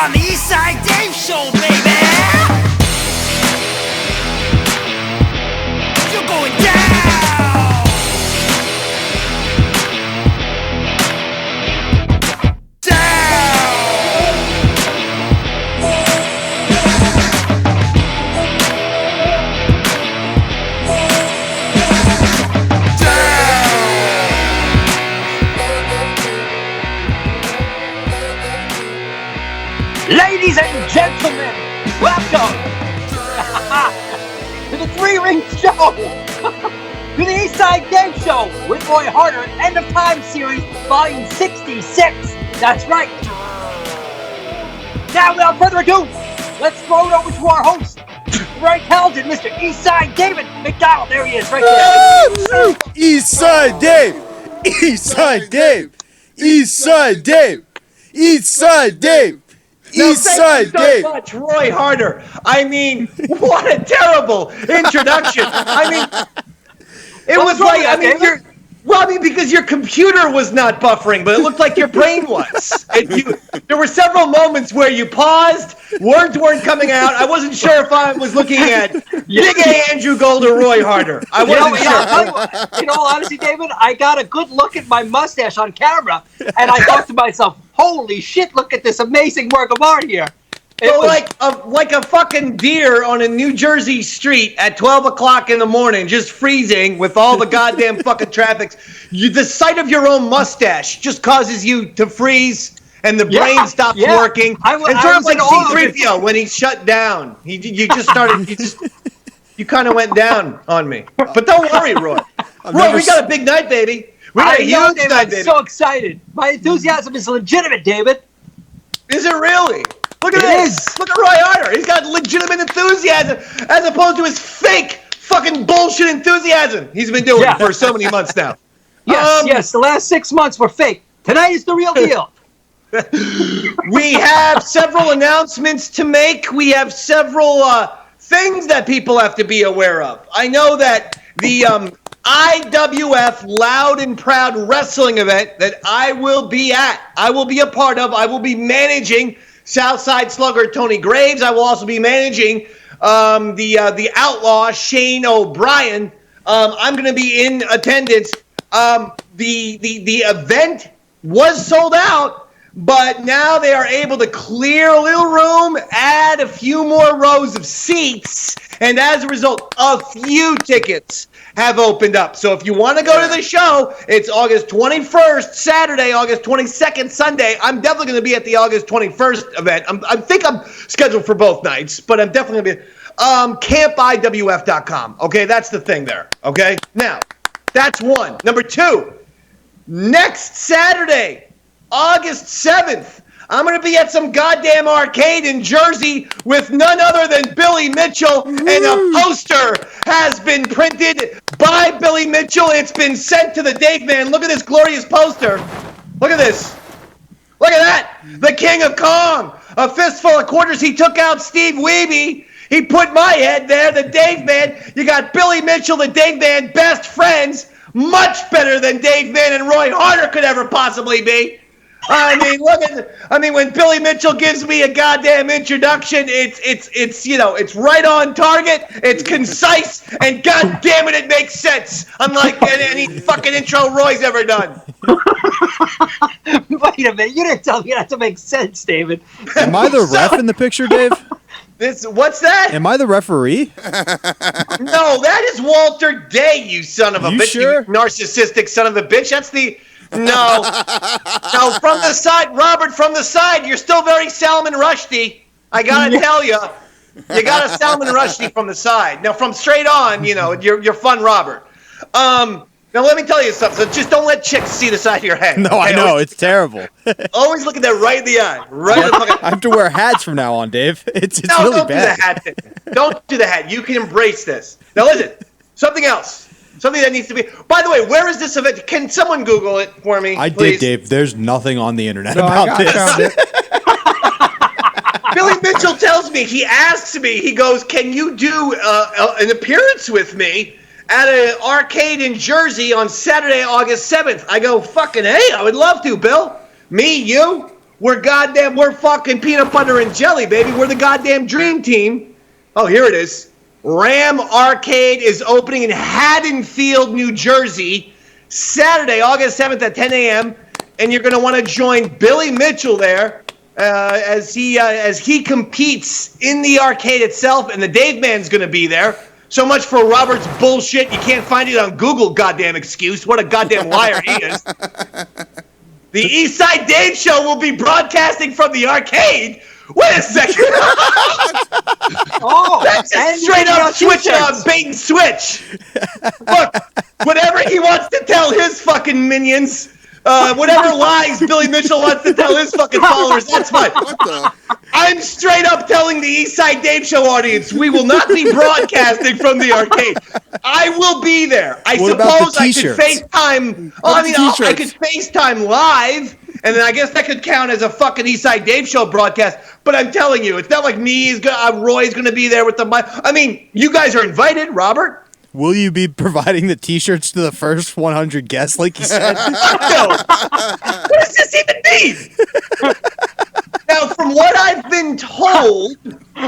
on the Eastside Dave Show, baby! You're going down! Down! Ladies and gentlemen, welcome to the three-ring show, to the Eastside Dave Show with Roy Harter, End of Time Series, Volume 66. That's right. Now, without further ado, let's throw it over to our host, very talented Mr. Eastside David McDonald. There he is, right there. Eastside Dave! Eastside Dave! Eastside Dave! Eastside Dave! Eastside Dave! Thank you so much, Roy Harter. I mean, what a terrible introduction. I mean, it was like, I mean, because your computer was not buffering, but it looked like your brain was. There were several moments where you paused, words weren't coming out. I wasn't sure if I was looking at Big A Andrew Gold or Roy Harter. I wasn't sure. You know, honestly, David, I got a good look at my mustache on camera, and I thought to myself, holy shit, look at this amazing work of art here. Like a fucking deer on a New Jersey street at 12 o'clock in the morning, just freezing with all the goddamn fucking traffic. The sight of your own mustache just causes you to freeze, and the brain stops working. And sort of like C-3PO when he shut down. You kind of went down on me. But don't worry, Roy. Roy, we got a big night, baby. We got a huge night, baby. I'm so excited. My enthusiasm is legitimate, David. Is it really? Look at this. Look at Roy Harter. He's got legitimate enthusiasm as opposed to his fake fucking bullshit enthusiasm he's been doing for so many months now. Yes, the last 6 months were fake. Tonight is the real deal. We have several announcements to make. We have several things that people have to be aware of. I know that the IWF Loud and Proud Wrestling event that I will be at, I will be a part of, I will be managing Southside Slugger Tony Graves. I will also be managing the Outlaw Shane O'Brien. I'm going to be in attendance. The event was sold out, but now they are able to clear a little room, add a few more rows of seats, and as a result, a few tickets have opened up. So if you want to go to the show, it's August 21st, Saturday, August 22nd, Sunday. I'm definitely going to be at the August 21st event. I think I'm scheduled for both nights, but I'm definitely going to be campiwf.com. Okay, that's the thing there. Okay, now, that's one. Number two, next Saturday, August 7th, I'm going to be at some goddamn arcade in Jersey with none other than Billy Mitchell, and a poster has been printed by Billy Mitchell. It's been sent to the Dave Man. Look at this glorious poster. Look at this. Look at that. The King of Kong. A fistful of quarters. He took out Steve Wiebe. He put my head there, the Dave Man. You got Billy Mitchell, the Dave Man, best friends. Much better than Dave Man and Roy Harter could ever possibly be. I mean, when Billy Mitchell gives me a goddamn introduction, it's right on target, it's concise, and goddamn it makes sense. Unlike any fucking intro Roy's ever done. Wait a minute, you didn't tell me that to make sense, David. Am I the ref in the picture, Dave? What's that? Am I the referee? No, that is Walter Day, you son of a bitch. Sure? You narcissistic son of a bitch. That's the... No, from the side, Robert, from the side, you're still very Salman Rushdie. I gotta tell you, you got a Salman Rushdie from the side. Now, from straight on, you're fun, Robert. Now, let me tell you something. So just don't let chicks see the side of your head. No, okay? I know, it's terrible. Always look at that right in the eye. Right in the fucking... I have to wear hats from now on, Dave. It's no, really don't bad. Do the hat thing. Don't do the hat. You can embrace this. Now, listen, something else. Something that needs to be... By the way, where is this event? Can someone Google it for me, please? Did, Dave. There's nothing on the internet about this. Billy Mitchell tells me, he asks me, he goes, can you do an appearance with me at an arcade in Jersey on Saturday, August 7th? I go, fucking hey, I would love to, Bill. Me, you, We're fucking peanut butter and jelly, baby. We're the goddamn dream team. Oh, here it is. Ram Arcade is opening in Haddonfield, New Jersey, Saturday, August 7th at 10 a.m. And you're going to want to join Billy Mitchell there as he competes in the arcade itself. And the Dave Man's going to be there. So much for Robert's bullshit. You can't find it on Google, goddamn excuse. What a goddamn liar he is. The Eastside Dave Show will be broadcasting from the arcade. Wait a second. That's just straight up switching on bait and switch. Look, whatever he wants to tell his fucking minions, whatever lies Billy Mitchell wants to tell his fucking followers, that's fine. I'm straight up telling the Eastside Dave Show audience, we will not be broadcasting from the arcade. I will be there. I suppose I could FaceTime. I could FaceTime live. And then I guess that could count as a fucking Eastside Dave Show broadcast. But I'm telling you, it's not like Roy's going to be there with the mic. I mean, you guys are invited, Robert. Will you be providing the T-shirts to the first 100 guests, like you said? No. What does this even mean? Now, from what I've been told,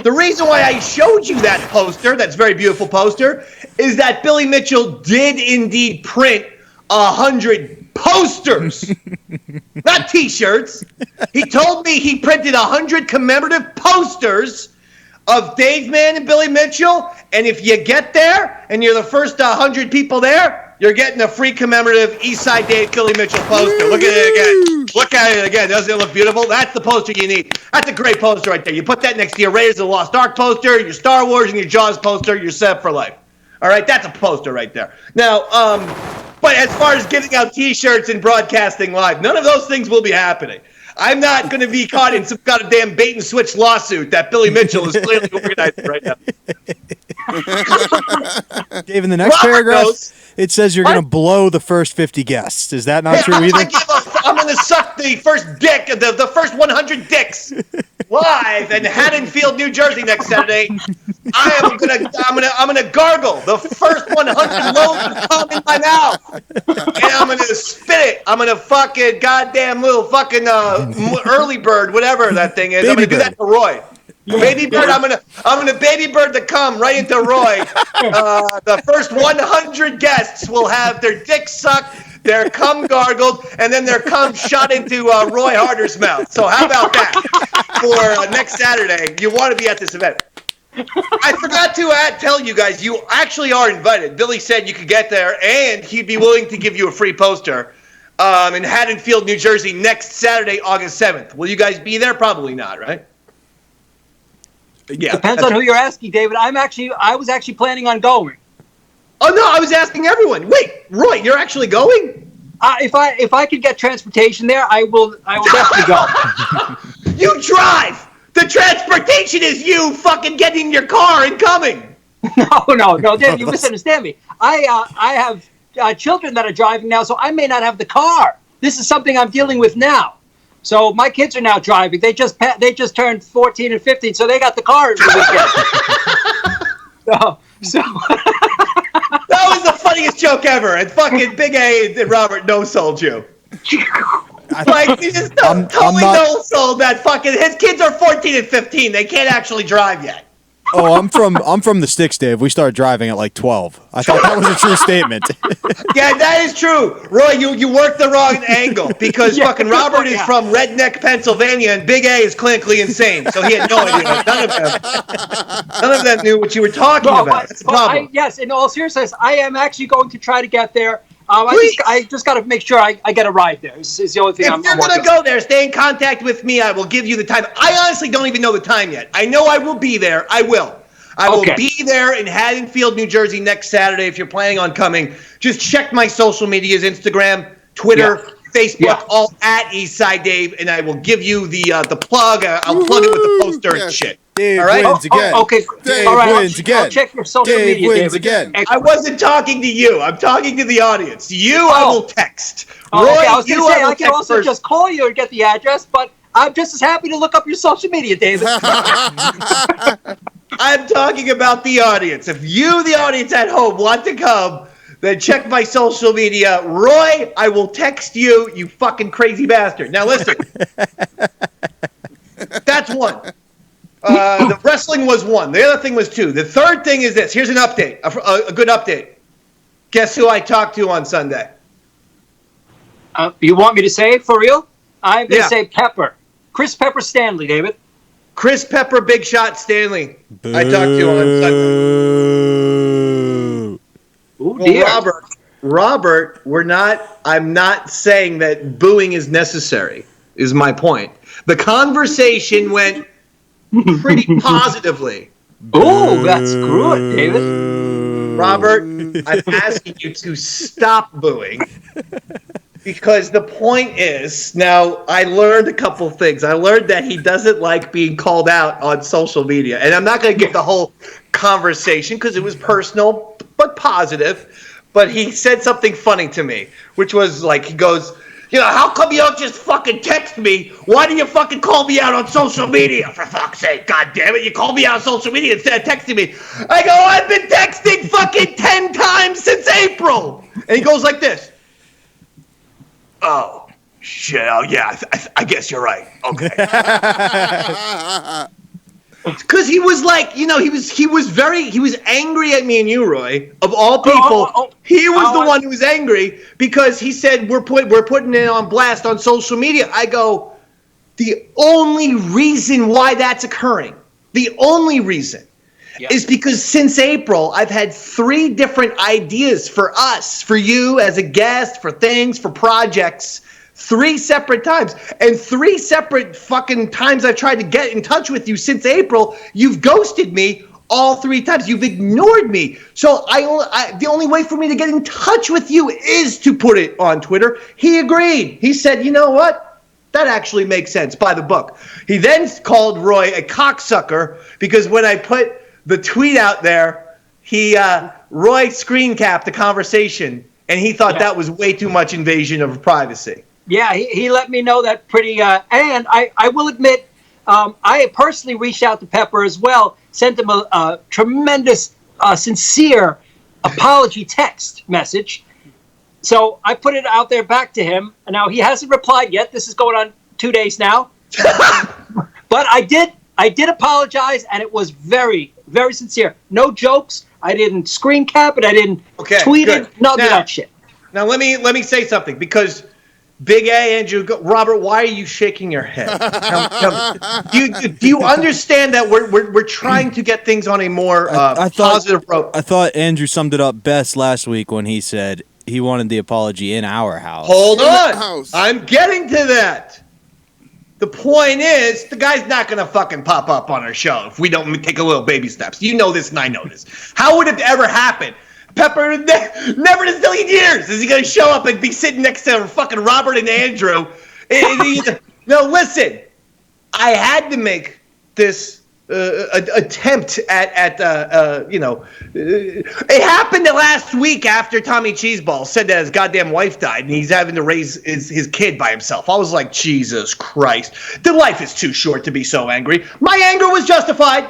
the reason why I showed you that poster, that's a very beautiful poster, is that Billy Mitchell did indeed print 100 posters, not T-shirts. He told me he printed 100 commemorative posters of Dave Mann and Billy Mitchell, and if you get there and you're the first 100 people there, you're getting a free commemorative Eastside Dave Billy Mitchell poster. Look at it again. Look at it again. Doesn't it look beautiful? That's the poster you need. That's a great poster right there. You put that next to your Raiders of the Lost Ark poster, your Star Wars, and your Jaws poster. You're set for life. All right, that's a poster right there. Now, but as far as giving out T-shirts and broadcasting live, none of those things will be happening. I'm not going to be caught in some kind of damn bait and switch lawsuit that Billy Mitchell is clearly organizing right now. Dave, in the next paragraph, it says you're going to blow the first 50 guests. Is that not true either? I'm going to suck the first dick, the first 100 dicks live in Haddonfield, New Jersey next Saturday. I'm gonna gargle the first 100 loaves that come in my mouth, and I'm gonna spit it. I'm gonna fucking goddamn little fucking early bird, whatever that thing is. I'm gonna do that to Roy. Baby bird, I'm gonna baby bird the cum right into Roy. The first 100 guests will have their dick sucked, their cum gargled, and then their cum shot into Roy Harter's mouth. So how about that for next Saturday? You want to be at this event. I forgot to tell you guys, you actually are invited. Billy said you could get there, and he'd be willing to give you a free poster in Haddonfield, New Jersey, next Saturday, August 7th. Will you guys be there? Probably not, right? Yeah. Depends on who you're asking, David. I was actually planning on going. Oh, no, I was asking everyone. Wait, Roy, you're actually going? If I could get transportation there, I will definitely go. You drive! The transportation is you fucking getting in your car and coming. No, Dave, you misunderstand me. I have children that are driving now, so I may not have the car. This is something I'm dealing with now. So my kids are now driving. They just turned 14 and 15, so they got the car every weekend. so. That was the funniest joke ever, and fucking Big A and Robert no-sold you. Like, he just totally no-sold that fucking... His kids are 14 and 15. They can't actually drive yet. Oh, I'm from the sticks, Dave. We started driving at like 12. I thought that was a true statement. Yeah, that is true. Roy, you worked the wrong angle because fucking Robert is from Redneck, Pennsylvania, and Big A is clinically insane. So he had no idea. None of them knew what you were talking about. That's the problem. Yes, in all seriousness, I am actually going to try to get there. I just got to make sure I get a ride there. Is the only thing If you're going to go there, stay in contact with me. I will give you the time. I honestly don't even know the time yet. I know I will be there. I will be there in Haddonfield, New Jersey next Saturday. If you're planning on coming, just check my social medias, Instagram, Twitter, Facebook, all at Eastside Dave, and I will give you the plug. I'll plug it with the poster and shit. Dave all right? wins again. Okay. Dave all right. wins again. I'll check your social Dave media, wins David. again. I wasn't talking to you. I'm talking to the audience. I will text. Roy, I was going to say, I can also first. just call you and get the address, but I'm just as happy to look up your social media, David. I'm talking about the audience. If you, the audience at home, want to come, then check my social media. Roy, I will text you, you fucking crazy bastard. Now listen. That's one. The wrestling was one. The other thing was two. The third thing is this. Here's an update, a good update. Guess who I talked to on Sunday? You want me to say it for real? I'm going to say Pepper. Chris Pepper Stanley, David. Chris Pepper Big Shot Stanley. Boo. I talked to on Sunday. Oh, dear. Robert, I'm not saying that booing is necessary, is my point. The conversation went pretty positively. Oh, that's good, David. Robert, I'm asking you to stop booing. Because the point is, now I learned a couple things. I learned that he doesn't like being called out on social media. And I'm not going to give the whole conversation because it was personal but positive. But he said something funny to me, which was like, he goes, how come you don't just fucking text me? Why do you fucking call me out on social media? For fuck's sake, God damn it, you called me out on social media instead of texting me. I go, I've been texting fucking 10 times since April. And he goes like this. Oh, shit. Oh, yeah, I guess you're right. Okay. Because he was like, he was angry at me and you, Roy. Of all people, he was the one who was angry because he said we're putting it on blast on social media. I go, the only reason why that's occurring, the only reason is because since April, I've had 3 different ideas for us, for you as a guest, for things, for projects, 3 separate times. And 3 separate fucking times I've tried to get in touch with you since April, you've ghosted me all 3 times. You've ignored me. So the only way for me to get in touch with you is to put it on Twitter. He agreed. He said, you know what? That actually makes sense. By the book. He then called Roy a cocksucker because when I put the tweet out there, Roy screen capped the conversation, and he thought that was way too much invasion of privacy. Yeah, he let me know that pretty, and I will admit, I personally reached out to Pepper as well, sent him a tremendous, sincere apology text message. So I put it out there back to him, and now he hasn't replied yet. This is going on 2 days now. But I did apologize, and it was very, very sincere. No jokes. I didn't screen cap it. I didn't tweet it. None of that shit. Now let me say something because Big A, Andrew, Robert, why are you shaking your head? Do you understand that we're trying to get things on a more positive road? I thought Andrew summed it up best last week when he said he wanted the apology in our house. Hold on, I'm getting to that. The point is, the guy's not going to fucking pop up on our show if we don't take a little baby steps. You know this and I know this. How would it ever happen? Pepper, never in a zillion years is he going to show up and be sitting next to fucking Robert and Andrew. No, listen. I had to make this attempt at it happened last week after Tommy Cheeseball said that his goddamn wife died and he's having to raise his kid by himself. I was like, Jesus Christ. The life is too short to be so angry. My anger was justified.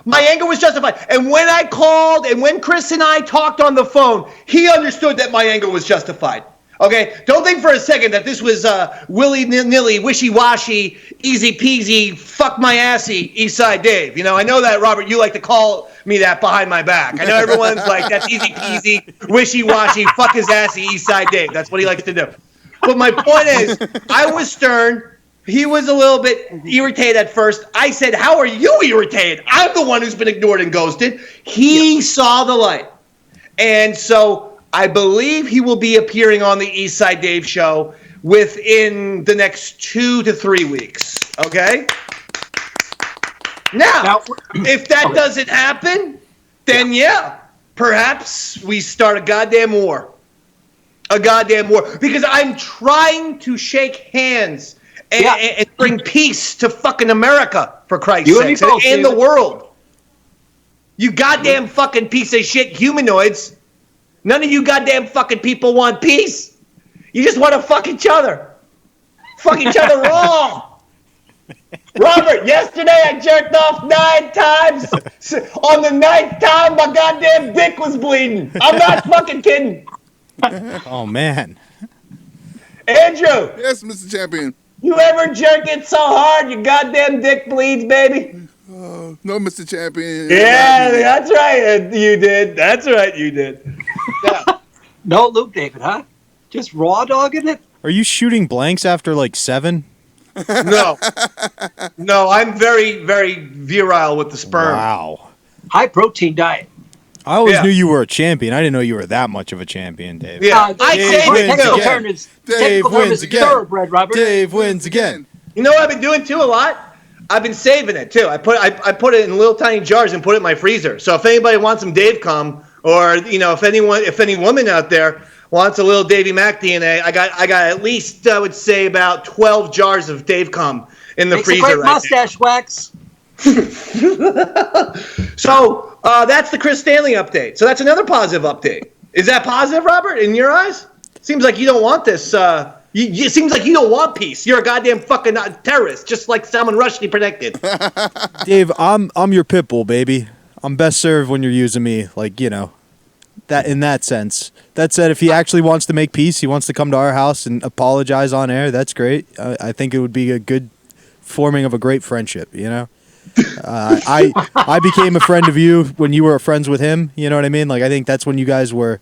And when I called and when Chris and I talked on the phone, he understood that my anger was justified. Okay, don't think for a second that this was willy-nilly, wishy-washy, easy-peasy, fuck-my-assy Eastside Dave. I know that, Robert, you like to call me that behind my back. I know everyone's like, that's easy-peasy, wishy-washy, fuck-his-assy Eastside Dave. That's what he likes to do. But my point is, I was stern. He was a little bit irritated at first. I said, how are you irritated? I'm the one who's been ignored and ghosted. He saw the light. And so I believe he will be appearing on the Eastside Dave show within the next 2 to 3 weeks. Okay? Now if that doesn't happen, then perhaps we start a goddamn war. Because I'm trying to shake hands and bring peace to fucking America, for Christ's sake, and the world. You goddamn fucking piece of shit humanoids. None of you goddamn fucking people want peace. You just want to fuck each other. Fuck each other raw. Robert, yesterday I jerked off 9 times. On the 9th time, my goddamn dick was bleeding. I'm not fucking kidding. Oh, man. Andrew. Yes, Mr. Champion. You ever jerk it so hard your goddamn dick bleeds, baby? No, Mr. Champion. Yeah, that's right. You did. That's right. You did. Yeah. No Luke David, huh? Just raw dogging it? Are you shooting blanks after like 7? No. No, I'm very, very virile with the sperm. Wow. High protein diet. I always knew you were a champion. I didn't know you were that much of a champion, Dave. Yeah. Dave wins again. Thoroughbred, Robert. Dave wins again. You know what I've been doing too a lot? I've been saving it too. I put it in little tiny jars and put it in my freezer. So if anybody wants some Dave cum, or if any woman out there wants a little Davey Mac DNA, I got at least I would say about 12 jars of Dave cum in the freezer. Great mustache wax. So that's the Chris Stanley update. So that's another positive update. Is that positive, Robert? In your eyes? Seems like you don't want this. It seems like you don't want peace. You're a goddamn fucking terrorist, just like Salman Rushdie predicted. Dave, I'm your pit bull, baby. I'm best served when you're using me, like, you know, that in that sense. That said, if he actually wants to make peace, he wants to come to our house and apologize on air, that's great. I think it would be a good forming of a great friendship, you know? I became a friend of you when you were friends with him, you know what I mean? Like, I think that's when you guys were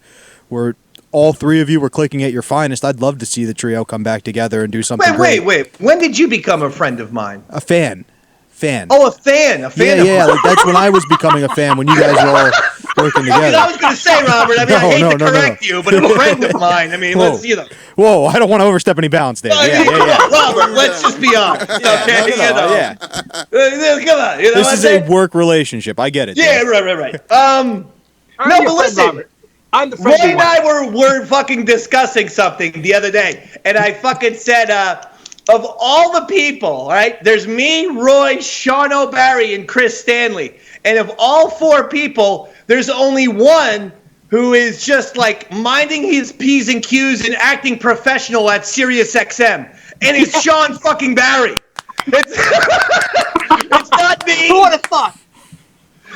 all 3 of you were clicking at your finest. I'd love to see the trio come back together and do something great. Wait. When did you become a friend of mine? A fan. Oh, a fan. Yeah, like that's when I was becoming a fan, when you guys were all working together. I was going to say, Robert, I hate to correct you, but a friend of mine, let's, Whoa, I don't want to overstep any bounds there. Robert, let's just be honest. Okay, come on. This is a work relationship. I get it. Yeah, right. No, but listen. Robert. I'm the Roy and I were fucking discussing something the other day, and I fucking said, of all the people, all right, there's me, Roy, Sean O'Barry, and Chris Stanley. And of all 4 people, there's only one who is just like minding his P's and Q's and acting professional at Sirius XM. And it's Sean fucking Barry. It's not me. Who would have thought?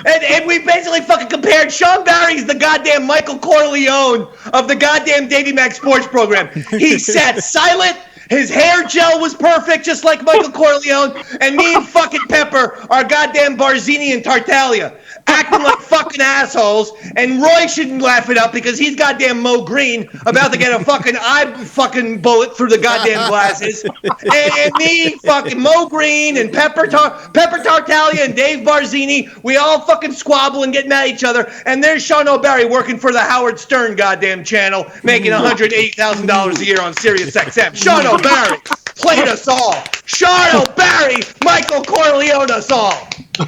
And we basically fucking compared Sean Barry's the goddamn Michael Corleone of the goddamn Davey Mac Sports program. He sat silent. His hair gel was perfect, just like Michael Corleone. And me and fucking Pepper are goddamn Barzini and Tartaglia, acting like fucking assholes. And Roy shouldn't laugh it up because he's goddamn Mo Green, about to get a fucking bullet through the goddamn glasses. And me, fucking Mo Green and Pepper Tartaglia and Dave Barzini, we all fucking squabble and get mad at each other. And there's Sean O'Barry working for the Howard Stern goddamn channel, making $180,000 a year on Sirius XM. Sean O'Barry played us all. Sean O'Barry, Michael Corleone us all.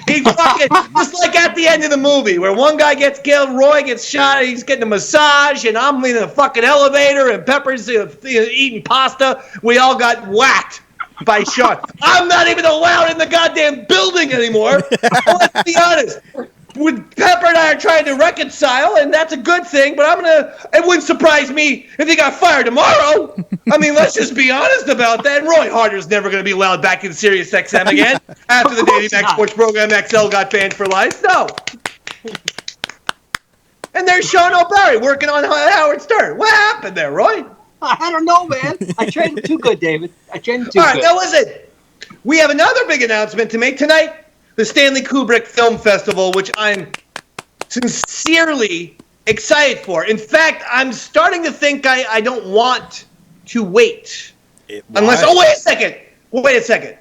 He fucking, just like at the end of the movie where one guy gets killed, Roy gets shot, he's getting a massage, and I'm in a fucking elevator, and Pepper's eating pasta. We all got whacked by Sean. I'm not even allowed in the goddamn building anymore. Let's be honest. Pepper and I are trying to reconcile, and that's a good thing, but it wouldn't surprise me if he got fired tomorrow. Let's just be honest about that. Roy Harter's never going to be allowed back in Sirius XM again after the Davey Mac Sports program XL got banned for life. No. And there's Sean O'Barry working on Howard Stern. What happened there, Roy? I don't know, man. I trained him too good, David. I trained him too good. All right, now listen. We have another big announcement to make tonight. The Stanley Kubrick Film Festival, which I'm sincerely excited for. In fact, I'm starting to think I don't want to wait. Unless, wait a second.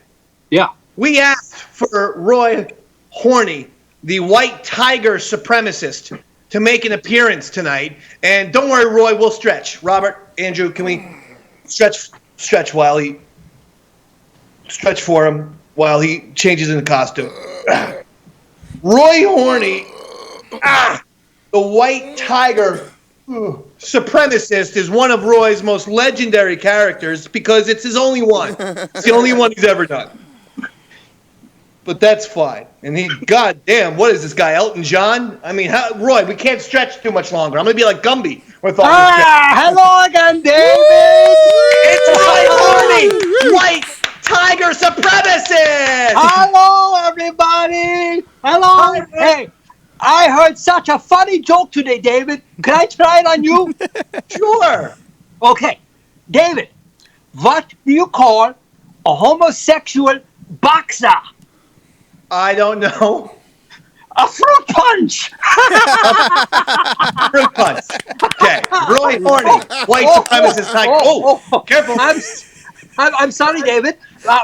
Yeah. We asked for Roy Horney, the white tiger supremacist, to make an appearance tonight. And don't worry, Roy, we'll stretch. Robert, Andrew, can we stretch for him while he changes into costume? Roy Horney, the white tiger supremacist, is one of Roy's most legendary characters because it's his only one. It's the only one he's ever done. But that's fine. And goddamn, what is this guy, Elton John? Roy, we can't stretch too much longer. I'm going to be like Gumby with all this. Hello again, David! It's Roy Horney, white tiger supremacists! Hello, everybody. Hello. Hi, Hey, I heard such a funny joke today, David. Can I try it on you? Sure. Okay, David, what do you call a homosexual boxer? I don't know. A fruit punch. Fruit punch. Okay. Roy Horny, white supremacist tiger. Oh, careful. I'm sorry, David.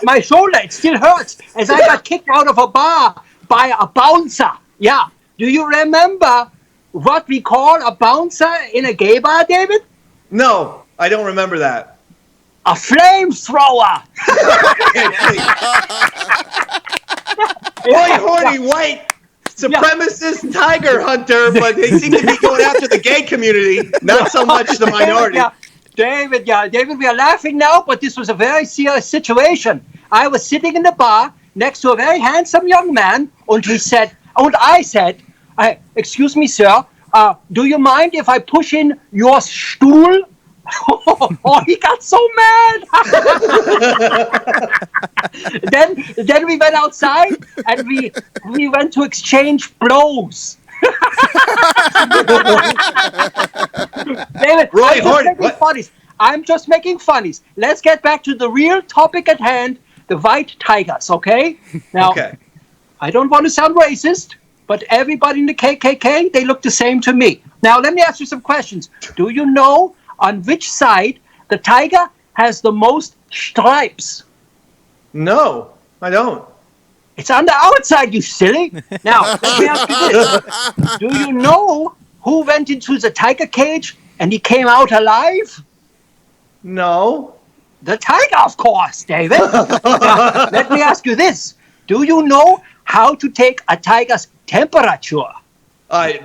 My shoulder, it still hurts as I got kicked out of a bar by a bouncer. Yeah. Do you remember what we call a bouncer in a gay bar, David? No, I don't remember that. A flamethrower. Roy Horny, white supremacist tiger hunter, but they seem to be going after the gay community, not so much the minority. David, we are laughing now, but this was a very serious situation. I was sitting in the bar next to a very handsome young man, and I said, excuse me, sir, do you mind if I push in your stool? Oh, he got so mad. Then we went outside and we went to exchange blows. David, Roy Horny, I'm just making funnies. Let's get back to the real topic at hand, the white tigers, okay? Now, Okay. I don't want to sound racist, but everybody in the KKK, they look the same to me. Now, let me ask you some questions. Do you know on which side the tiger has the most stripes? No, I don't. It's on the outside, you silly. Now, let me ask you this. Do you know who went into the tiger cage and he came out alive? No. The tiger, of course, David. Now, let me ask you this. Do you know how to take a tiger's temperature?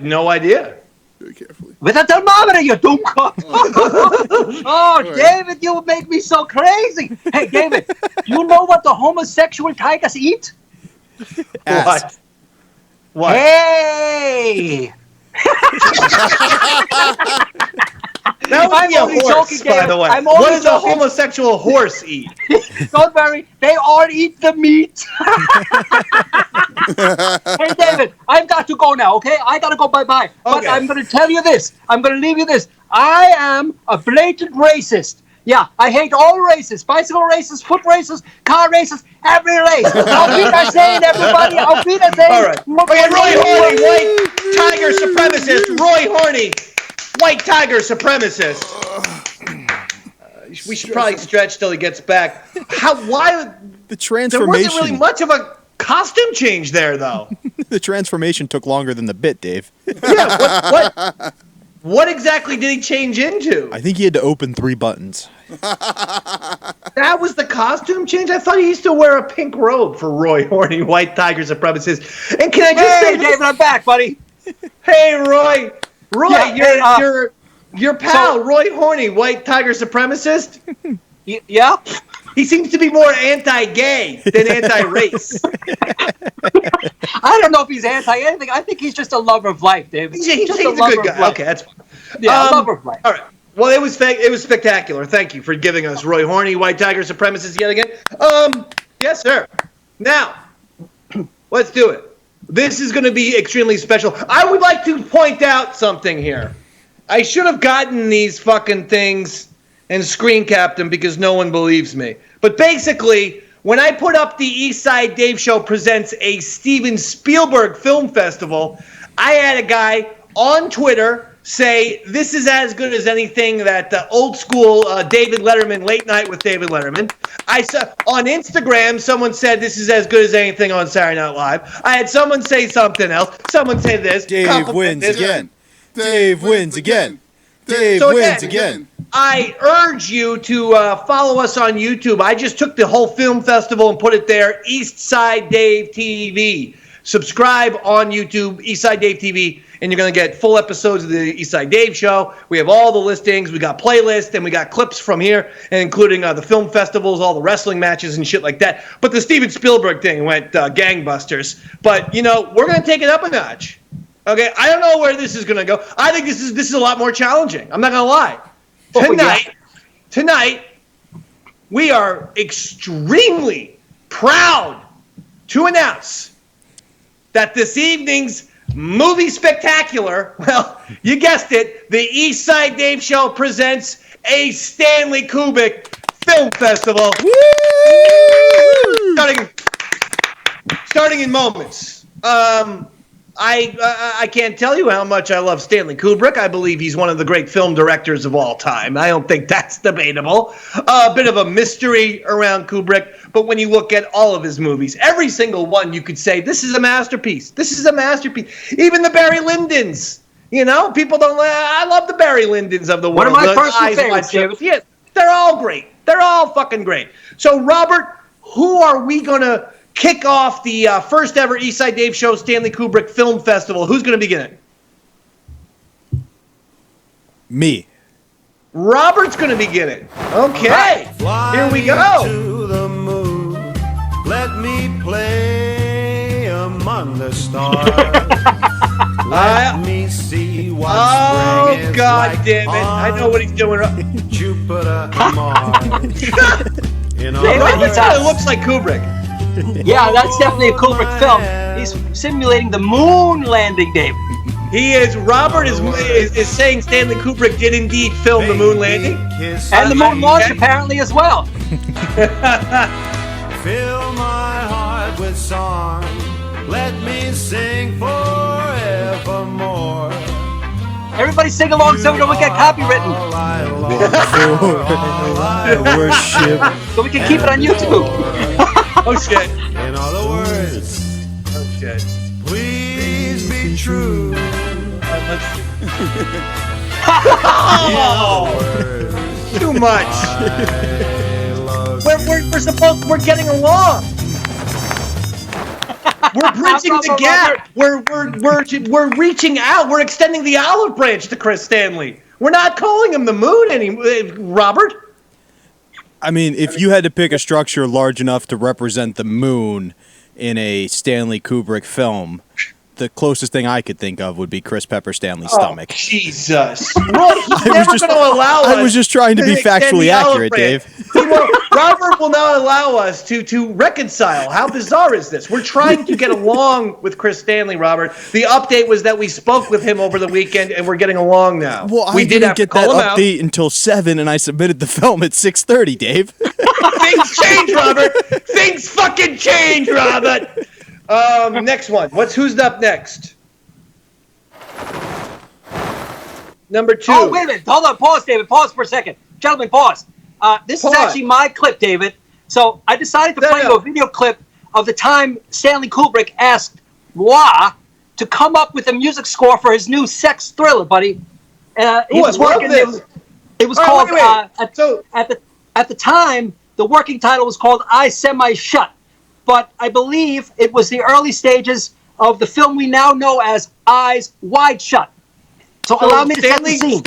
No idea. Very carefully. With a thermometer, you dumb. Oh, David, you make me so crazy. Hey, David, do you know what the homosexual tigers eat? Ass. What? Hey! That would be a only horse, joking, by David. the way. I'm only What does a joking. homosexual horse eat? Don't worry, they all eat the meat. Hey, David, I've got to go now, okay? I got to go bye-bye. But Okay. I'm going to tell you this. I'm going to leave you this. I am a blatant racist. Yeah, I hate all races. Bicycle races, foot races, car races, every race. Auf Wiedersehen, everybody. Auf Wiedersehen. All right. Okay, Roy Horny, white tiger supremacist. Roy Horny, white tiger supremacist. We should probably stretch till he gets back. Why? The There transformation. wasn't really much of a costume change there, though. The transformation took longer than the bit, Dave. Yeah, what exactly did he change into? I think he had to open 3 buttons. That was the costume change? I thought he used to wear a pink robe for Roy Horny, white tiger supremacist. And can I just Hey, say, David, I'm back, buddy. hey, Roy, Yeah, your pal, Roy Horny, white tiger supremacist. Yeah? He seems to be more anti-gay than anti-race. I don't know if he's anti-anything. I think he's just a lover of life, David. He's just a lover good of guy. life. Okay, that's fine. Yeah, a lover of life. All right. Well, it was spectacular. Thank you for giving us Roy Horny, white tiger supremacist yet again. Yes, sir. Now, let's do it. This is going to be extremely special. I would like to point out something here. I should have gotten these fucking things and screen capped them because no one believes me. But basically, when I put up the Eastside Dave Show presents a Steven Spielberg Film Festival, I had a guy on Twitter say this is as good as anything that the old school David Letterman, Late Night with David Letterman. I saw on Instagram someone said this is as good as anything on Saturday Night Live. I had someone say something else. Someone say this. Dave compliment wins this. again. Dave wins again. Dave So wins again, again. I urge you to follow us on YouTube. I just took the whole film festival and put it there, Eastside Dave TV. Subscribe on YouTube, Eastside Dave TV, and you're going to get full episodes of the Eastside Dave Show. We have all the listings. We got playlists, and we got clips from here, and including the film festivals, all the wrestling matches and shit like that. But the Steven Spielberg thing went gangbusters. But, you know, we're going to take it up a notch. Okay, I don't know where this is going to go. I think this is a lot more challenging. I'm not going to lie. Oh, yeah. Tonight, we are extremely proud to announce that this evening's movie spectacular, well, you guessed it, the East Side Dave Show presents a Stanley Kubrick Film Festival. Starting in moments. I can't tell you how much I love Stanley Kubrick. I believe he's one of the great film directors of all time. I don't think that's debatable. A bit of a mystery around Kubrick, but when you look at all of his movies, every single one, you could say, this is a masterpiece. This is a masterpiece. Even the Barry Lyndons. You know, people don't... I love the Barry Lyndons of the world. One of my personal favorites, David. Yeah, they're all great. They're all fucking great. So, Robert, who are we going to kick off the first ever Eastside Dave Show Stanley Kubrick Film Festival? Who's going to begin it? Me. Robert's going to begin it. Okay. Here we go. To the moon, let me play among the stars. Let me see what spring is God like damn it. I know what he's doing. Jupiter and Mars. In David, Robert kind of looks like Kubrick. Yeah, that's definitely a Kubrick film. He's simulating the moon landing, David. He is. Robert is saying Stanley Kubrick did indeed film the moon landing. And the moon launch apparently as well. Fill my heart with song. Let me sing forevermore. Everybody sing along so we don't get copywritten. Worship. So we can keep it on YouTube. Oh shit. In other words, Oh shit. please be true. Oh, too much. We're getting along. We're bridging the gap. We're reaching out. We're extending the olive branch to Chris Stanley. We're not calling him the moon anymore, Robert. I mean, if you had to pick a structure large enough to represent the moon in a Stanley Kubrick film, the closest thing I could think of would be Chris Pepper Stanley's stomach. Jesus. Roy, he's never going to allow us. I was just trying to be extend factually the olive accurate, branch. Dave. Robert will not allow us to reconcile. How bizarre is this? We're trying to get along with Chris Stanley, Robert. The update was that we spoke with him over the weekend, and we're getting along now. Well, I we did didn't have to get call that him update until 7, and I submitted the film at 6:30, Dave. Things change, Robert. Things fucking change, Robert. Next one. Who's up next? Number 2. Oh, wait a minute. Hold on. Pause, David. Pause for a second. Gentlemen, pause. This Pause. is actually my clip, David. So I decided to play you a video clip of the time Stanley Kubrick asked Roy to come up with a music score for his new sex thriller, buddy. He was working. It was called. At the time, the working title was called "Eyes Semi Shut," but I believe it was the early stages of the film we now know as Eyes Wide Shut. So allow me to set the scene.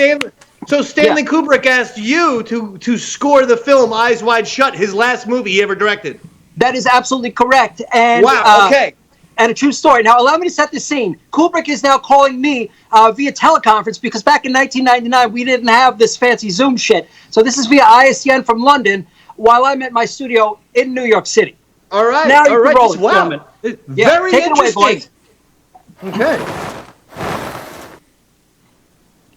Stanley Kubrick asked you to score the film Eyes Wide Shut, his last movie he ever directed. That is absolutely correct. And, wow, okay. And a true story. Now, allow me to set the scene. Kubrick is now calling me via teleconference because back in 1999, we didn't have this fancy Zoom shit. So this is via ISDN from London while I'm at my studio in New York City. All right. Now all right. Roll it, wow. gentlemen. Very take interesting. It away, boys. Okay.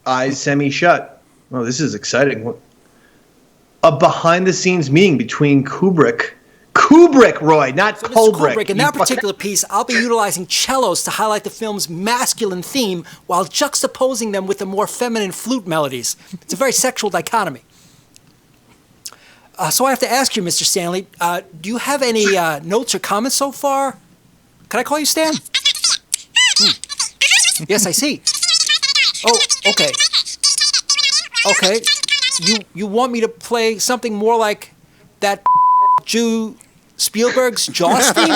Eyes semi-shut. Oh, this is exciting. A behind-the-scenes meeting between Kubrick, Roy, not So, Mr. Kubrick. Kubrick, in that particular piece, I'll be utilizing cellos to highlight the film's masculine theme while juxtaposing them with the more feminine flute melodies. It's a very sexual dichotomy. So I have to ask you, Mr. Stanley, do you have any notes or comments so far? Can I call you Stan? Yes, I see. Oh, okay. Okay. You want me to play something more like that Jew Spielberg's Jaws theme?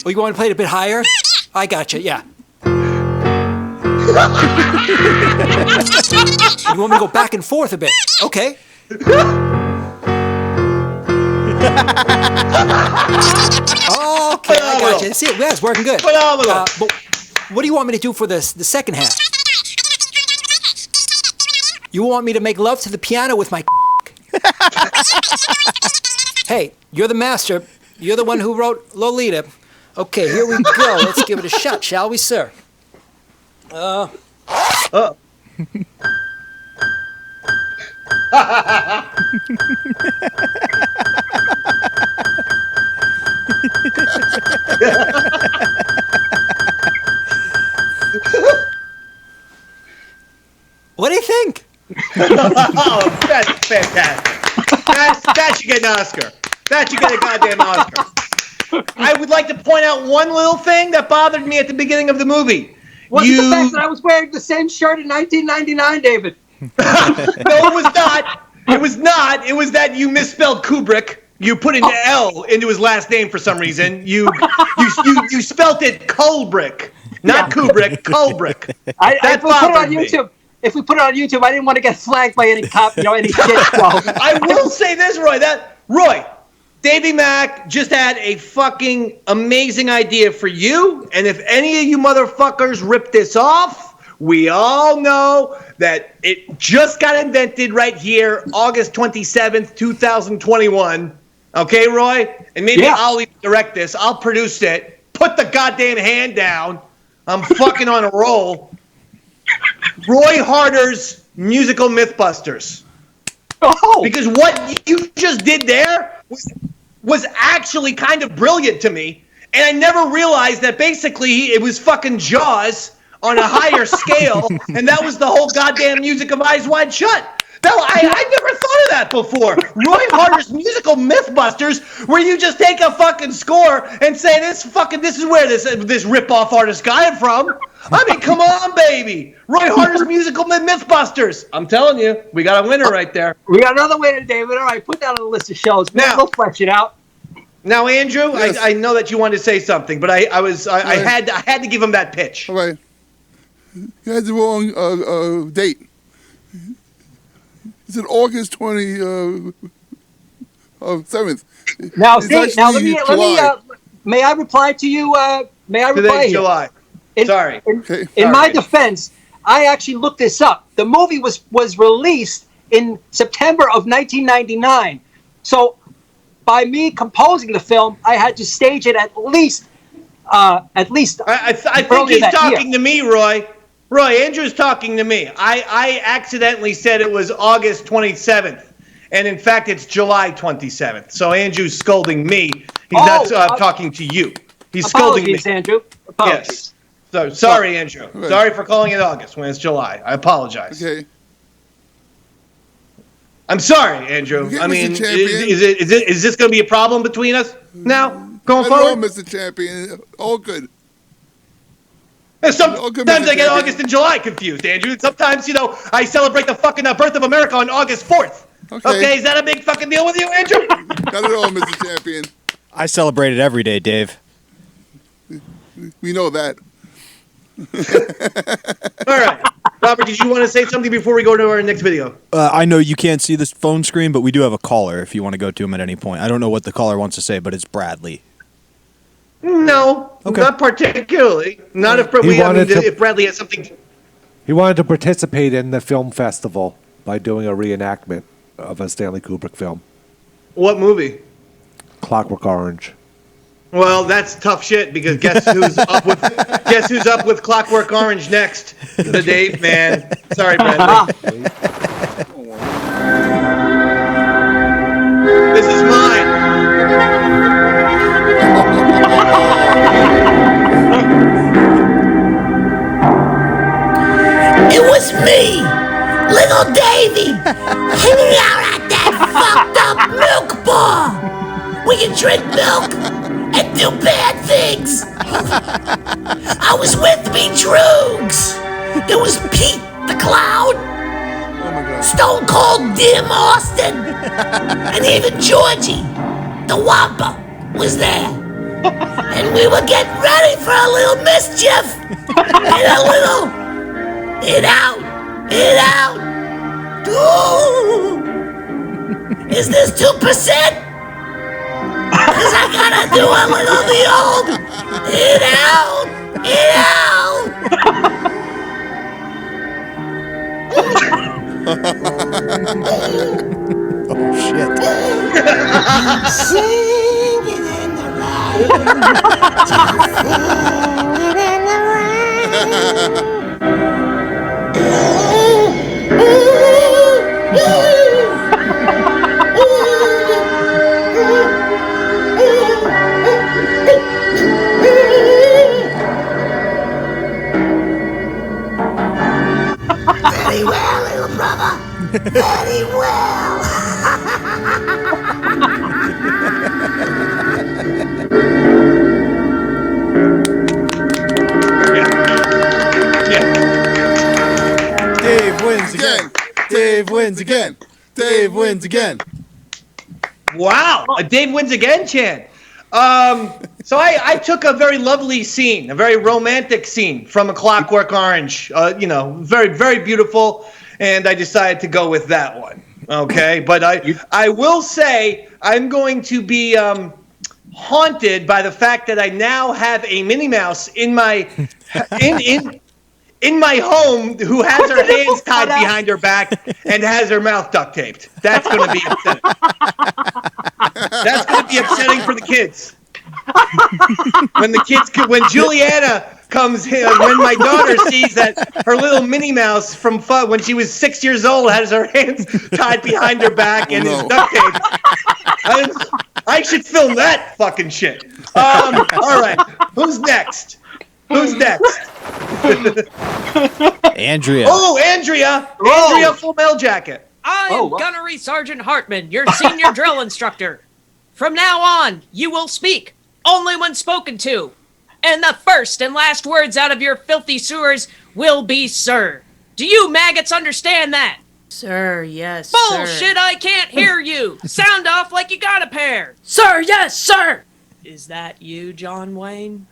Oh, you want to play it a bit higher? I gotcha, yeah. You want me to go back and forth a bit? Okay. Okay, I got you. See, yeah, it's working good. Phenomenal. But what do you want me to do for the second half? You want me to make love to the piano with my Hey, you're the master. You're the one who wrote Lolita. Okay, here we go. Let's give it a shot, shall we, sir? What do you think? Oh, that's fantastic. That should get an Oscar. That should get a goddamn Oscar. I would like to point out one little thing that bothered me at the beginning of the movie. Was it the fact that I was wearing the same shirt in 1999, David? No, it was not. It was not. It was that you misspelled Kubrick. You put an L into his last name for some reason. You spelt it Kubrick, not Kubrick, Kubrick. If we put it on YouTube, if we put it on YouTube, I didn't want to get flagged by any cop, any shit. I will say this, Roy. Davey Mack just had a fucking amazing idea for you, and if any of you motherfuckers rip this off, we all know that it just got invented right here, August 27th, 2021. Okay, Roy? And maybe I'll even direct this. I'll produce it. Put the goddamn hand down. I'm fucking on a roll. Roy Harter's Musical Mythbusters. Oh. Because what you just did there was actually kind of brilliant to me. And I never realized that basically it was fucking Jaws on a higher scale. And that was the whole goddamn music of Eyes Wide Shut. No, I never thought of that before. Roy Harter's Musical Mythbusters, where you just take a fucking score and say, this is where this rip-off artist got it from. I mean, come on, baby. Roy Harter's Musical Mythbusters. I'm telling you, we got a winner right there. We got another winner, David. All right, put that on the list of shows. We'll flesh it out. Now, Andrew, Yes. I know that you wanted to say something, but I had to give him that pitch. All right. You had the wrong date. It's August 27th. Now, It's let me. July. May I reply to you? May I reply? Today's July. Sorry. In my defense, I actually looked this up. The movie was released in September of 1999. So, by me composing the film, I had to stage it at least. I think he's talking to me, Roy. Roy, Andrew's talking to me. I accidentally said it was August 27th. And in fact, it's July 27th. So Andrew's scolding me. He's not talking to you. He's scolding me. Apologies, Andrew. Apologies. Yes. So sorry, Andrew. Right. Sorry for calling it August when it's July. I apologize. Okay. I'm sorry, Andrew. Okay, I mean, Mr. Champion. is this going to be a problem between us now going Not at all, forward? Mr. Champion. All good. Sometimes Okay, Mr. I get Champion. August and July confused, Andrew. Sometimes, I celebrate the fucking birth of America on August 4th. Okay, is that a big fucking deal with you, Andrew? Not at all, Mr. Champion. I celebrate it every day, Dave. We know that. All right. Robert, did you want to say something before we go to our next video? I know you can't see this phone screen, but we do have a caller if you want to go to him at any point. I don't know what the caller wants to say, but it's Bradley. No, Okay. not particularly. Not if if Bradley has something. He wanted to participate in the film festival by doing a reenactment of a Stanley Kubrick film, What movie? Clockwork Orange. Well, that's tough shit because guess who's up with Clockwork Orange next? The Dave Man. Sorry, Bradley. This is mine. It was me, little Davy, hanging out at that fucked up milk bar. We can drink milk and do bad things. I was with me Droogs. There was Pete the Clown, Oh my God. Stone Cold Dim Austin, and even Georgie, the Wampa, was there. And we were getting ready for a little mischief and a little in out. Ooh. Is this 2%? Cause I gotta do a little the old in out. Oh shit. Singing in the rain. Singing in the Very well, little brother. Very well. Dave wins again. Dave wins again. Dave wins again. Wow, a Dave wins again chant. So I took a very lovely scene, a very romantic scene from A Clockwork Orange. Very, very beautiful, and I decided to go with that one. Okay, but I will say I'm going to be haunted by the fact that I now have a Minnie Mouse in my in my home who has her hands tied behind her back and has her mouth duct taped. That's going to be upsetting. That's going to be upsetting for the kids. When Juliana comes here, when my daughter sees that her little Minnie Mouse from when she was 6 years old has her hands tied behind her back and is duct taped. I should film that fucking shit. All right, who's next? Andrea. Oh, Andrea! Andrea, Full Metal Jacket. I am Gunnery Sergeant Hartman, your senior drill instructor. From now on, you will speak only when spoken to, and the first and last words out of your filthy sewers will be sir. Do you maggots understand that? Sir, yes, Bullshit, I can't hear you. Sound off like you got a pair. Sir, yes, sir. Is that you, John Wayne?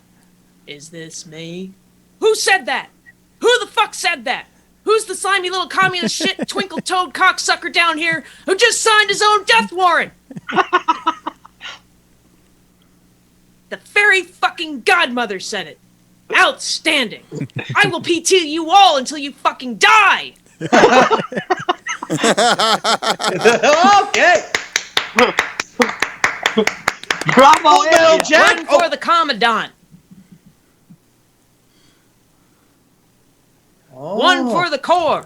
Is this me? Who said that? Who the fuck said that? Who's the slimy little communist shit twinkle-toed cocksucker down here who just signed his own death warrant? The fairy fucking godmother said it. Outstanding. I will PT you all until you fucking die. Okay. Bravo, Andrea. Jack. One for the Commandant. One for the Corps.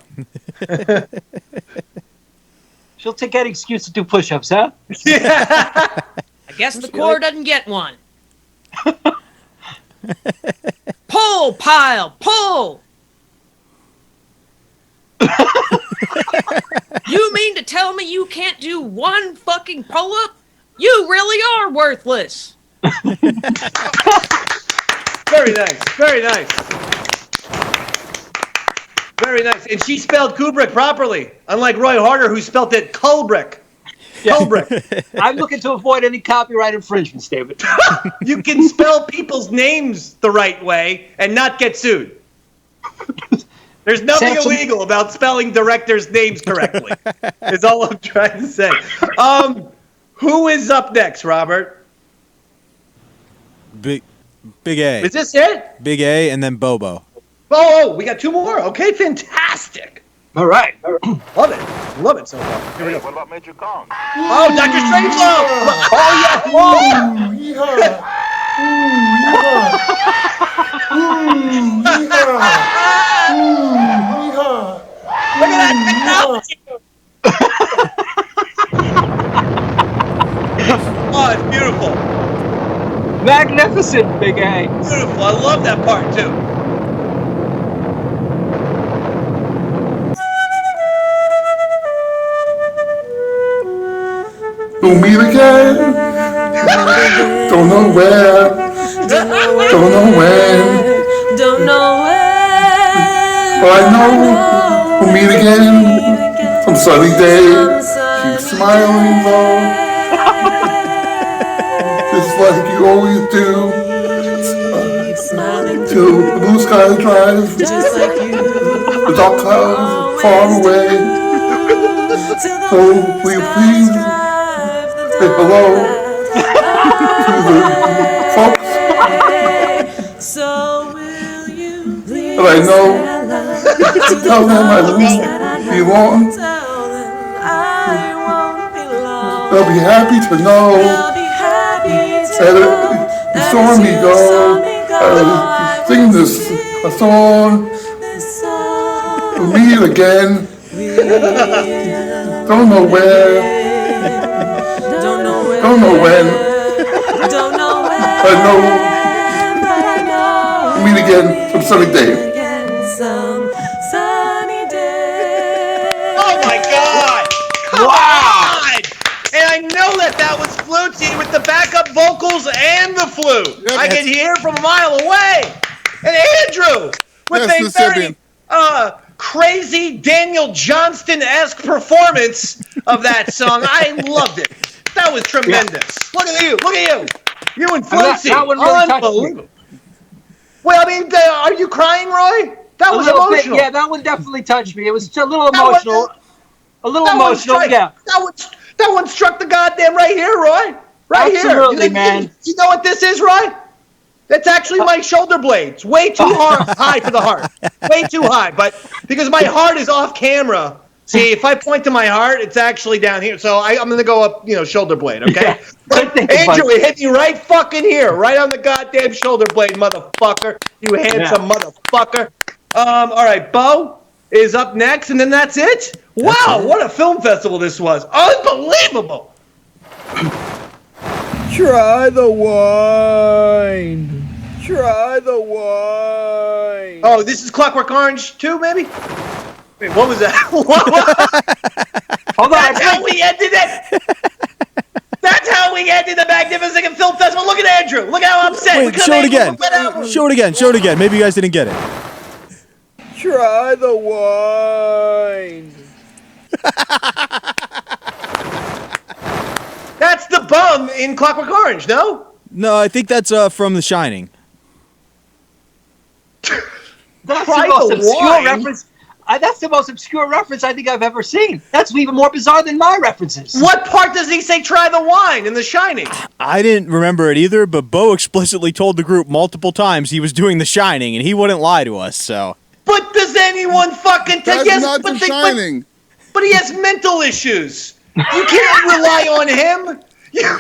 She'll take any excuse to do push-ups, huh? I guess the Corps doesn't get one. Pull, pile, pull! You mean to tell me you can't do one fucking pull-up? You really are worthless. Very nice. Very nice. Very nice. And she spelled Kubrick properly, unlike Roy Harter, who spelled it Kubrick. Kubrick. I'm looking to avoid any copyright infringements, David. You can spell people's names the right way and not get sued. There's nothing illegal about spelling directors' names correctly. Is all I'm trying to say. Who is up next, Robert? Big A. Is this it? Big A and then Bobo. Oh, we got two more. Okay, fantastic. All right. Love it. Love it so far. Here we go. What about Major Kong? Oh, Dr. Strangelove. Oh, yeah. Look at that technology. Oh, it's beautiful. Magnificent, Big A. Beautiful. I love that part, too. We'll meet again. Don't know where. Don't know when. Don't know when. But I know we'll meet again. Some sunny day. Keep smiling though. Just like you always do. Till the blue sky drives. The dark clouds far away. So will you please say hello to the folks that I know. Tell them I won't be be long. They'll be happy to know that you saw me go. Sing this a song. We'll meet again. Don't know where. Don't know when. But know. We'll meet again some sunny day. Oh my God! Come on! And I know that was Flutesy with the backup vocals and the flute. I can hear from a mile away. And Andrew with a very crazy Daniel Johnston-esque performance of that song. I loved it. That was tremendous. Look at you. Look at you. You and Flutesy. That one really touched me. Well, I mean, are you crying, Roy? That was emotional. Yeah, that one definitely touched me. It was a little emotional. Yeah. That one struck the goddamn right here, Roy. Right Absolutely, here. Man. You know what this is, Roy? That's actually my shoulder blades. Way too high for the heart. Way too high. But because my heart is off camera. See, if I point to my heart, it's actually down here. So I'm going to go up, shoulder blade, okay? But Andrew, it hit me right fucking here. Right on the goddamn shoulder blade, motherfucker. You handsome motherfucker. All right, Bo is up next, and then that's it? Wow, what a film festival this was. Unbelievable. Try the wine. Try the wine. Oh, this is Clockwork Orange too, maybe? Wait, what was that? Hold on. That's how we ended it. That's how we ended the Magnificent Film Festival. Look at Andrew. Look how upset. Wait, show it again. Show it again. Show it again. Maybe you guys didn't get it. Try the wine. That's the bum in Clockwork Orange, no? No, I think that's from The Shining. That's the most obscure reference. That's the most obscure reference I think I've ever seen. That's even more bizarre than my references. What part does he say try the wine in The Shining? I didn't remember it either, but Bo explicitly told the group multiple times he was doing The Shining, and he wouldn't lie to us, so... But does anyone fucking... That's not The Shining. But he has mental issues. You can't rely on him. You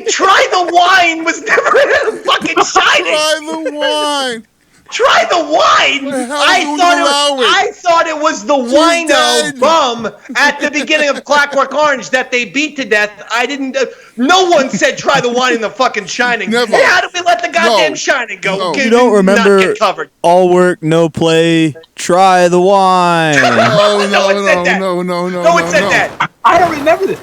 try the wine was never in a fucking Shining. Try the wine. Try the wine. I thought it was the wino bum at the beginning of Clockwork Orange that they beat to death. I didn't. No one said try the wine in the fucking Shining. Never. Hey, how did we let the goddamn Shining go? No. You don't remember not get covered. all work, no play, try the wine. No one said that. No one said that. I don't remember this.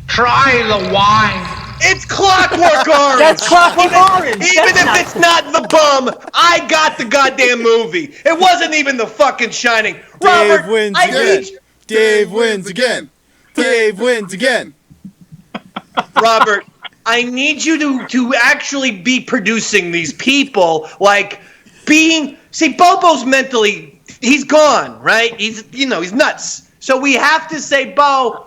Try the wine. It's Clockwork Orange. That's Clockwork Orange. Even if it's not the bum, I got the goddamn movie. It wasn't even the fucking Shining. Robert, Dave wins I again. need you. Dave wins again. Dave wins again. Robert, I need you to actually be producing these people, like being. See, Bobo's mentally, he's gone, right? He's nuts. So we have to say, Bo,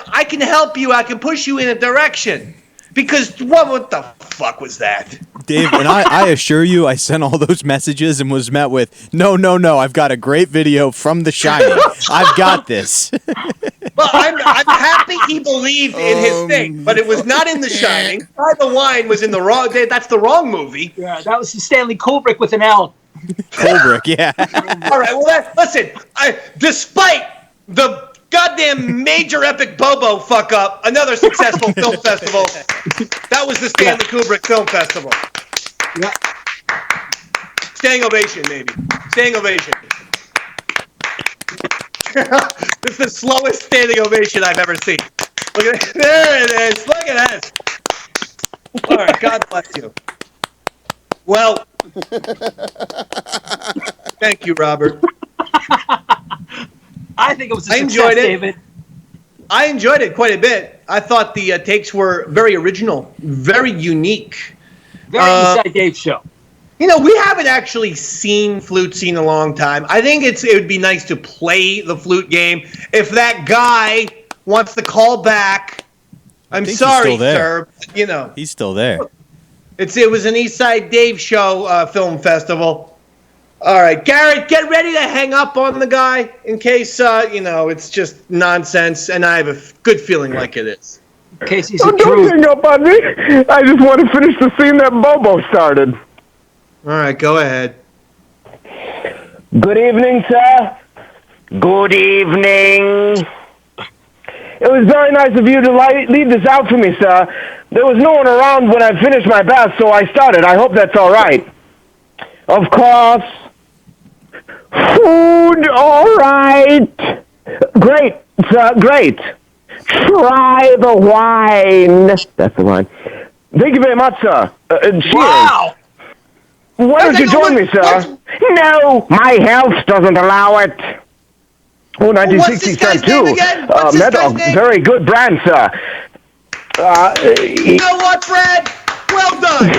I can help you. I can push you in a direction. Because what the fuck was that? Dave, and I assure you, I sent all those messages and was met with, no, I've got a great video from The Shining. I've got this. Well, I'm happy he believed in his thing, but it was not in The Shining. Try the Wine was in the wrong. That's the wrong movie. Yeah, that was Stanley Kubrick with an L. Kubrick, yeah. All right, well, listen, despite the goddamn major epic Bobo fuck up, another successful film festival. That was the Stanley Kubrick Film Festival. Yeah. Standing ovation, maybe. Standing ovation. This is the slowest standing ovation I've ever seen. Look at it. There it is. Look at this. All right, God bless you. Well, thank you, Robert. I think it was a success, David. I enjoyed it quite a bit. I thought the takes were very original, very unique. Very Inside Dave show. We haven't actually seen Flutesy in a long time. I think it would be nice to play the flute game. If that guy wants to call back, I'm sorry, sir. He's still there. It was an Eastside Dave show film festival. All right, Garrett, get ready to hang up on the guy in case, it's just nonsense, and I have a good feeling like it is. In case he's a Don't truth. hang up on me. I just want to finish the scene that Bobo started. All right, go ahead. Good evening, sir. Good evening. It was very nice of you to leave this out for me, sir. There was no one around when I finished my bath, so I started. I hope that's all right. Of course. Food, all right. Great, sir, great. Try the wine. That's the wine. Thank you very much, sir. Cheers. Wow! Why don't you join me, sir? No, my health doesn't allow it. Oh, 1960 cent too. Mad Dog, very good brand, sir. You know what, Brad? Well done.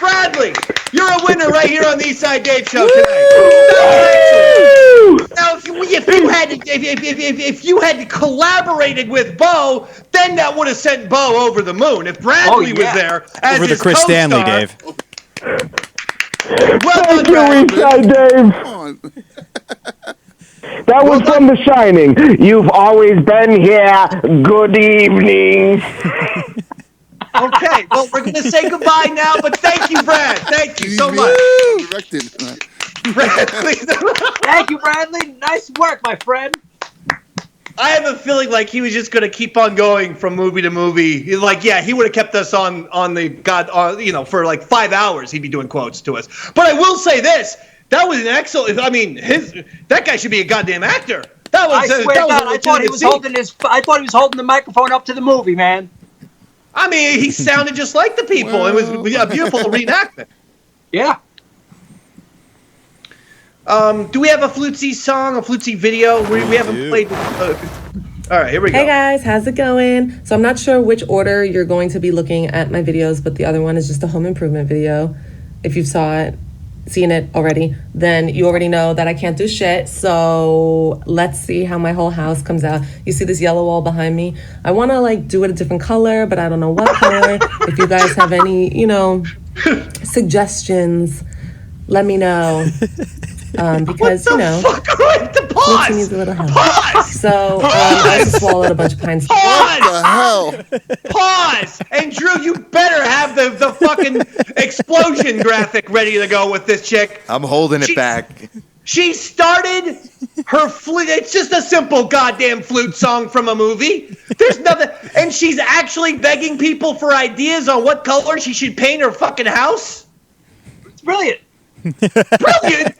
Bradley, you're a winner right here on the Eastside Dave Show tonight. Now, if you had collaborated with Bo, then that would have sent Bo over the moon. If Bradley was there as Over the his Chris co-star, Stanley, Dave. Well Thank done, you, Bradley. Eastside Dave. That was from The Shining. You've always been here. Good evening. Okay, well, we're going to say goodbye now, but thank you, Brad. Thank you so much. Bradley. Thank you, Bradley. Nice work, my friend. I have a feeling like he was just going to keep on going from movie to movie. He would have kept us on the for like 5 hours. He'd be doing quotes to us. But I will say this: that was an excellent. I mean, that guy should be a goddamn actor. That was. I swear to God, I thought he was holding the microphone up to the movie, man. I mean, he sounded just like the people. It was a beautiful reenactment. Yeah. Do we have a flutesy song, a flutesy video? We haven't played. All right, here we go. Hey guys, how's it going? So I'm not sure which order you're going to be looking at my videos, but the other one is just a home improvement video. If you've seen it already, then you already know that I can't do shit. So let's see how my whole house comes out. You see this yellow wall behind me? I want to do it a different color, but I don't know what color. If you guys have any, suggestions, let me know. Because Pause. needs a little help. Pause. So I also swallowed a bunch of pine. Pause. What the hell? Pause. And Drew, you better have the fucking explosion graphic ready to go with this chick. I'm holding it back. She started her flute. It's just a simple goddamn flute song from a movie. There's nothing. And she's actually begging people for ideas on what color she should paint her fucking house. It's brilliant. Brilliant.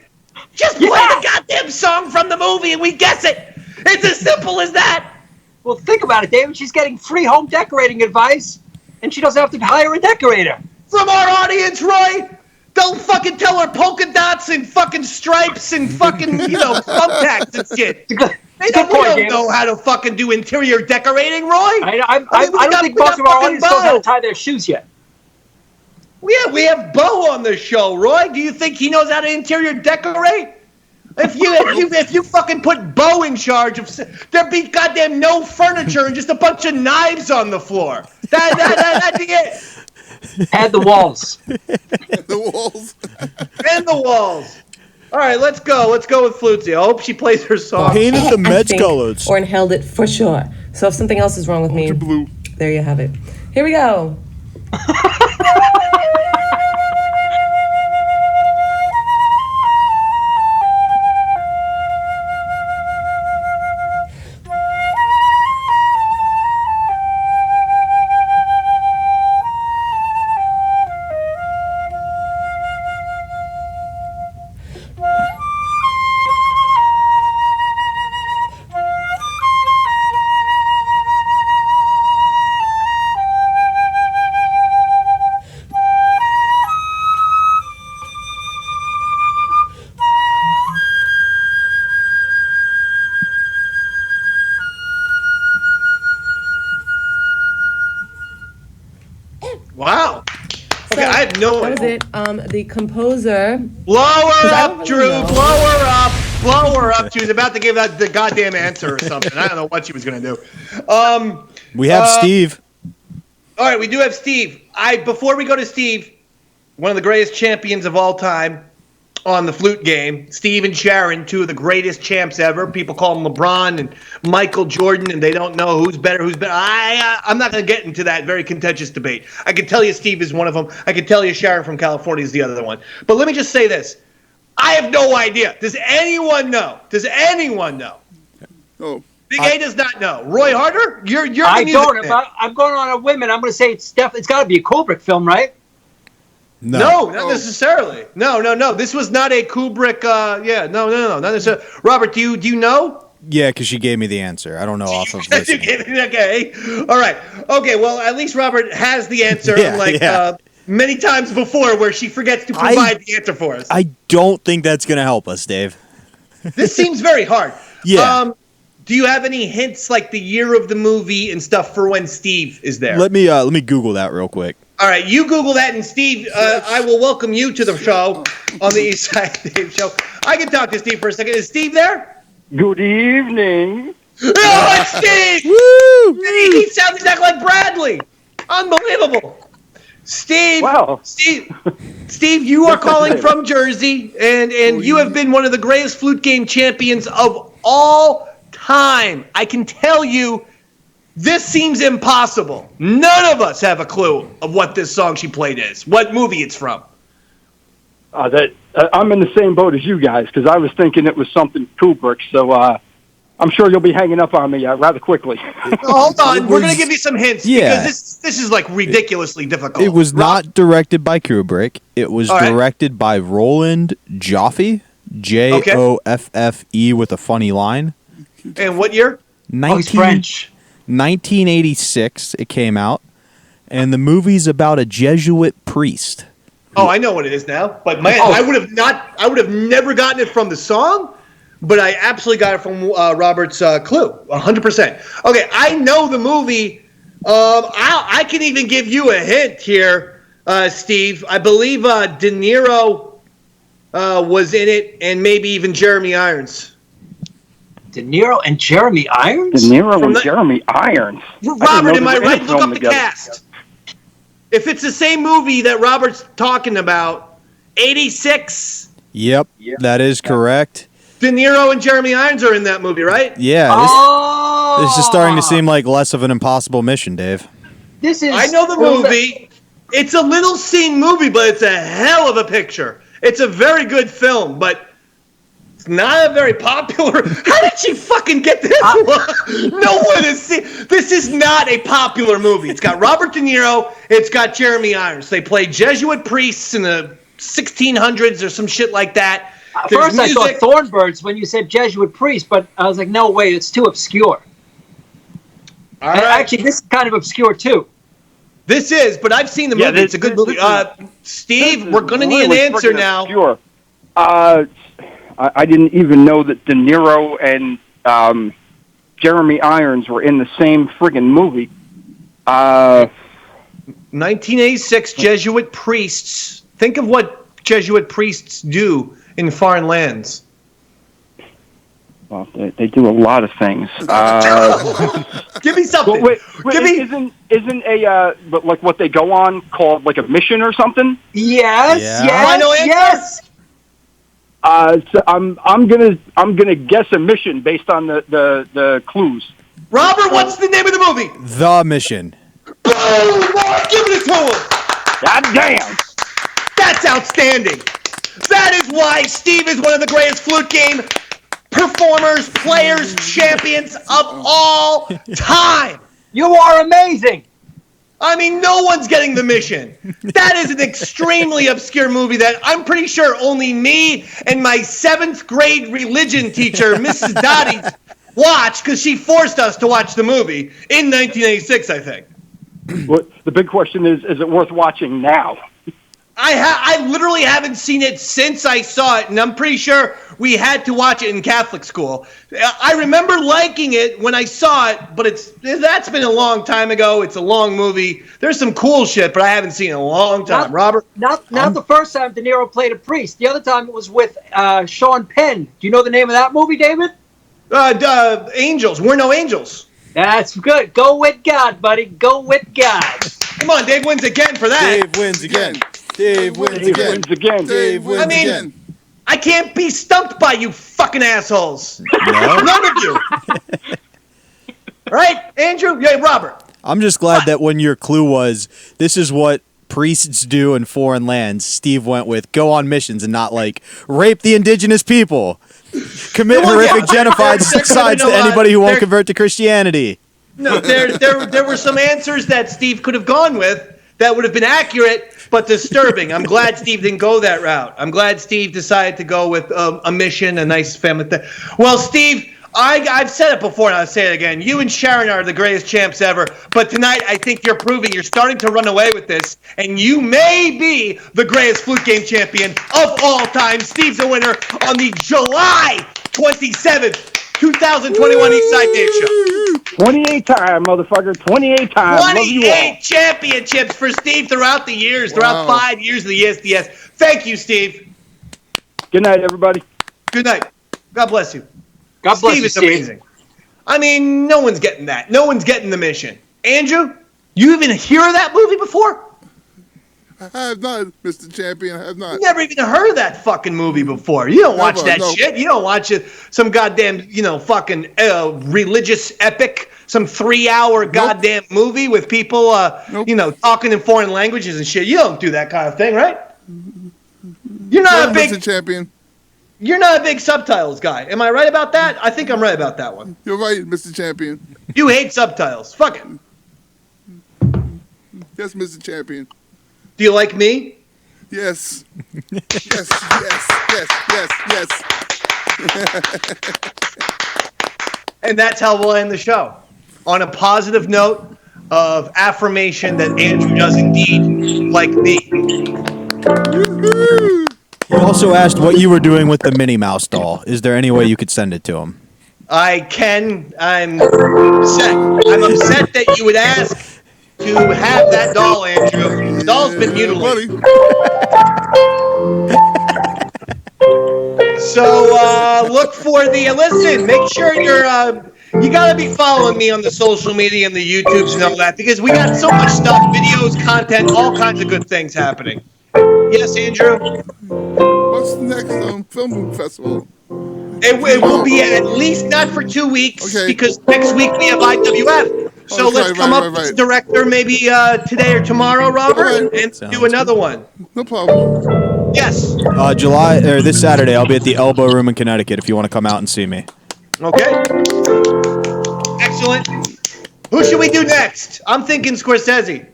Just play the goddamn song from the movie and we guess it. It's as simple as that. Well, think about it, David. She's getting free home decorating advice, and she doesn't have to hire a decorator. From our audience, Roy, don't fucking tell her polka dots and fucking stripes and fucking, thumbtacks and shit. They don't know how to fucking do interior decorating, Roy. I don't think most of our audience knows how to tie their shoes yet. Yeah, we have Bo on the show, Roy. Do you think he knows how to interior decorate? If you fucking put Bo in charge of, there'd be goddamn no furniture and just a bunch of knives on the floor. That'd be it. Add the walls. The walls. And the walls. All right, let's go. Let's go with Flutzy. I hope she plays her song. Painted the Mets colors. Or inhaled it for sure. So if something else is wrong with me, there you have it. Here we go. Wow. Okay, I had no idea. That was it. The composer. Blow her up, Drew. Blow her up. Blow her up. She was about to give that the goddamn answer or something. I don't know what she was going to do. We have Steve. All right, we do have Steve. Before we go to Steve, one of the greatest champions of all time, on the flute game. Steve and Sharon, two of the greatest champs ever. People call them LeBron and Michael Jordan, and they don't know who's better. I'm not going to get into that very contentious debate. I can tell you Steve is one of them. I can tell you Sharon from California is the other one. But let me just say this. I have no idea. Does anyone know? Does anyone know? Oh. Big A does not know. Roy Harter, you're I don't. I'm going on a whim, and I'm going to say it's got to be a Kubrick film, right? No, not necessarily. No. This was not a Kubrick. No, not necessarily. Robert, do you know? Yeah, because she gave me the answer. I don't know off of listening. Okay. All right. Okay. Well, at least Robert has the answer. Many times before, where she forgets to provide the answer for us. I don't think that's going to help us, Dave. This seems very hard. Yeah. Do you have any hints, like the year of the movie and stuff, for when Steve is there? Let me Google that real quick. All right, you Google that, and Steve, I will welcome you to the show on the East Side Dave Show. I can talk to Steve for a second. Is Steve there? Good evening. Oh, it's Steve! Woo! He sounds exactly like Bradley. Unbelievable. Steve, wow. Steve, you are calling from Jersey, and you have been one of the greatest flute game champions of all time. I can tell you, this seems impossible. None of us have a clue of what this song she played is, what movie it's from. I'm in the same boat as you guys, because I was thinking it was something Kubrick, so I'm sure you'll be hanging up on me rather quickly. Hold on, we're going to give you some hints, because this is like ridiculously difficult. It was not directed by Kubrick. It was directed by Roland Joffe, Joffe with a funny line. And what year? French. 1986 it came out, and the movie's about a Jesuit priest. Oh, I know what it is now. But man, I would have never gotten it from the song, but I absolutely got it from Robert's clue, 100%. Okay, I know the movie. I can even give you a hint here, Steve. I believe De Niro was in it, and maybe even Jeremy Irons. De Niro and Jeremy Irons? Jeremy Irons. Robert, am I right? Look up the cast. If it's the same movie that Robert's talking about, 86. Yep, that is correct. De Niro and Jeremy Irons are in that movie, right? Yeah. This is starting to seem like less of an impossible mission, Dave. I know the movie. It's a little seen movie, but it's a hell of a picture. It's a very good film, but it's not a very popular. How did she fucking get this one? No one has seen. This is not a popular movie. It's got Robert De Niro. It's got Jeremy Irons. They play Jesuit priests in the 1600s or some shit like that. First, I thought Thornbirds when you said Jesuit priest, but I was like, no way, it's too obscure. All right. Actually, this is kind of obscure too. This is, but I've seen the movie. It's a good movie. Steve, we're going to need an answer now. Sure. I didn't even know that De Niro and Jeremy Irons were in the same friggin' movie. 1986 Jesuit priests. Think of what Jesuit priests do in foreign lands. Well, they do a lot of things. Give me something. Isn't a like what they go on called like a mission or something? Yes. Final answer? Yes. So I'm gonna guess a mission based on the clues. Robert, what's the name of the movie? The Mission. Boom! Give it to him. God damn. That's outstanding. That is why Steve is one of the greatest flute game performers, players, champions of all time. You are amazing. I mean, no one's getting The Mission. That is an extremely obscure movie that I'm pretty sure only me and my 7th grade religion teacher, Mrs. Dottie, watched because she forced us to watch the movie in 1986, I think. Well, the big question is it worth watching now? I literally haven't seen it since I saw it, and I'm pretty sure we had to watch it in Catholic school. I remember liking it when I saw it, but that's been a long time ago. It's a long movie. There's some cool shit, but I haven't seen it in a long time. Robert? Not the first time De Niro played a priest. The other time it was with Sean Penn. Do you know the name of that movie, David? Angels. We're No Angels. That's good. Go with God, buddy. Go with God. Come on, Dave wins again for that. Dave wins again. Dave wins again. Dave wins again. Dave wins again. I can't be stumped by you fucking assholes. None of you. Right, Andrew? Yeah, Robert. I'm just glad that when your clue was, this is what priests do in foreign lands, Steve went with go on missions and not like rape the indigenous people, commit horrific genocides to anybody who won't convert to Christianity. No, there were some answers that Steve could have gone with that would have been accurate, but disturbing. I'm glad Steve didn't go that route. I'm glad Steve decided to go with a mission, a nice family thing. Well, Steve, I've said it before and I'll say it again. You and Sharon are the greatest champs ever, but tonight I think you're proving you're starting to run away with this, and you may be the greatest flute game champion of all time. Steve's a winner on the July 27th, 2021 Eastside Dave Show. 28 time, motherfucker. 28 times. 28 championships for Steve throughout the years, throughout 5 years of the ESDS. Thank you, Steve. Good night, everybody. Good night. God bless you. God bless Steve you, is Steve. amazing. I mean, no one's getting that. No one's getting the mission. Andrew, you even hear of that movie before? I have not, Mr. Champion. I have not. You never even heard of that fucking movie before. You don't watch that shit. You don't watch it. Some goddamn, fucking religious epic. Some 3-hour goddamn movie with people, talking in foreign languages and shit. You don't do that kind of thing, right? You're not a big Mr. Champion. You're not a big subtitles guy. Am I right about that? I think I'm right about that one. You're right, Mr. Champion. You hate subtitles. Fuck it. Yes, Mr. Champion. Do you like me? Yes. yes. And that's how we'll end the show. On a positive note of affirmation that Andrew does indeed like me. He also asked what you were doing with the Minnie Mouse doll. Is there any way you could send it to him? I can. I'm upset. I'm upset that you would ask to have that doll, Andrew. The doll's been mutilated. So look for the listen. Make sure you gotta be following me on the social media and the YouTubes and all that, because we got so much stuff, videos, content, all kinds of good things happening. Yes, Andrew. What's the next film festival? It will be at least not for 2 weeks, because next week we have IWF. So let's come up with the director maybe today or tomorrow, Robert, and do another one. No problem. Yes. This Saturday, I'll be at the Elbow Room in Connecticut if you want to come out and see me. Okay. Excellent. Who should we do next? I'm thinking Scorsese.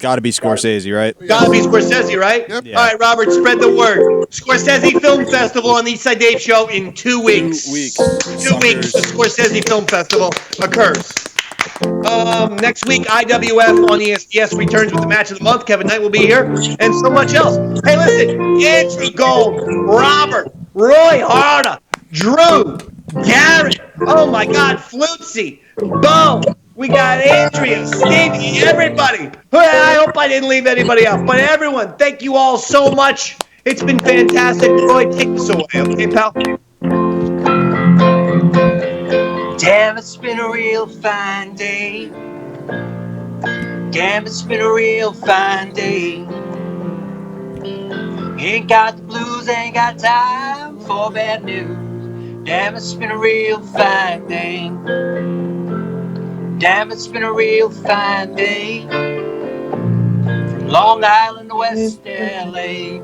Got to be Scorsese, right? Gotta be Scorsese, right? Yep. Yeah. All right, Robert, spread the word. Scorsese Film Festival on the Eastside Dave Show in 2 weeks. 2 weeks. 2 weeks, the Scorsese Film Festival occurs. Next week, IWF on ESDS returns with the match of the month. Kevin Knight will be here, and so much else. Hey, listen, Andrew Gold, Robert, Roy Harter, Drew, Garrett, oh my God, Flutzy, Bo, we got Andrea, Stevie, everybody. I hope I didn't leave anybody out, but everyone, thank you all so much. It's been fantastic. Roy, take this away, okay, pal? Damn, it's been a real fine day. Damn, it's been a real fine day. Ain't got the blues, ain't got time for bad news. Damn, it's been a real fine day. Damn, it's been a real fine day. From Long Island to West LA.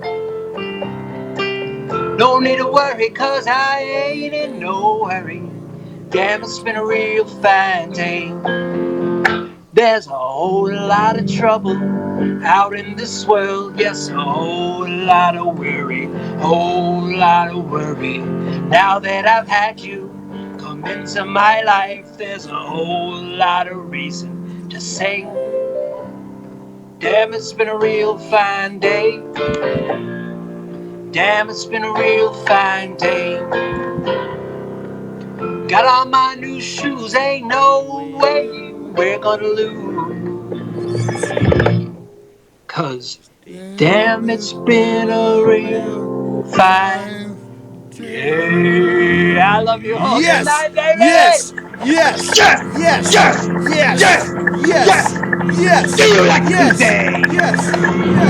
No need to worry, 'cause I ain't in no hurry. Damn, it's been a real fine day. There's a whole lot of trouble out in this world. Yes, a whole lot of worry, whole lot of worry. Now that I've had you come into my life, there's a whole lot of reason to sing. Damn, it's been a real fine day. Damn, it's been a real fine day. Got on my new shoes, ain't no way we're gonna lose. 'Cause damn, it's been a real fine day. I love you all. Yes. Good night, baby. Yes. Yes. Yes. Yes. Yes. Yes. Yes. Yes. Yes. Do you like yes. today? Yes. Yes.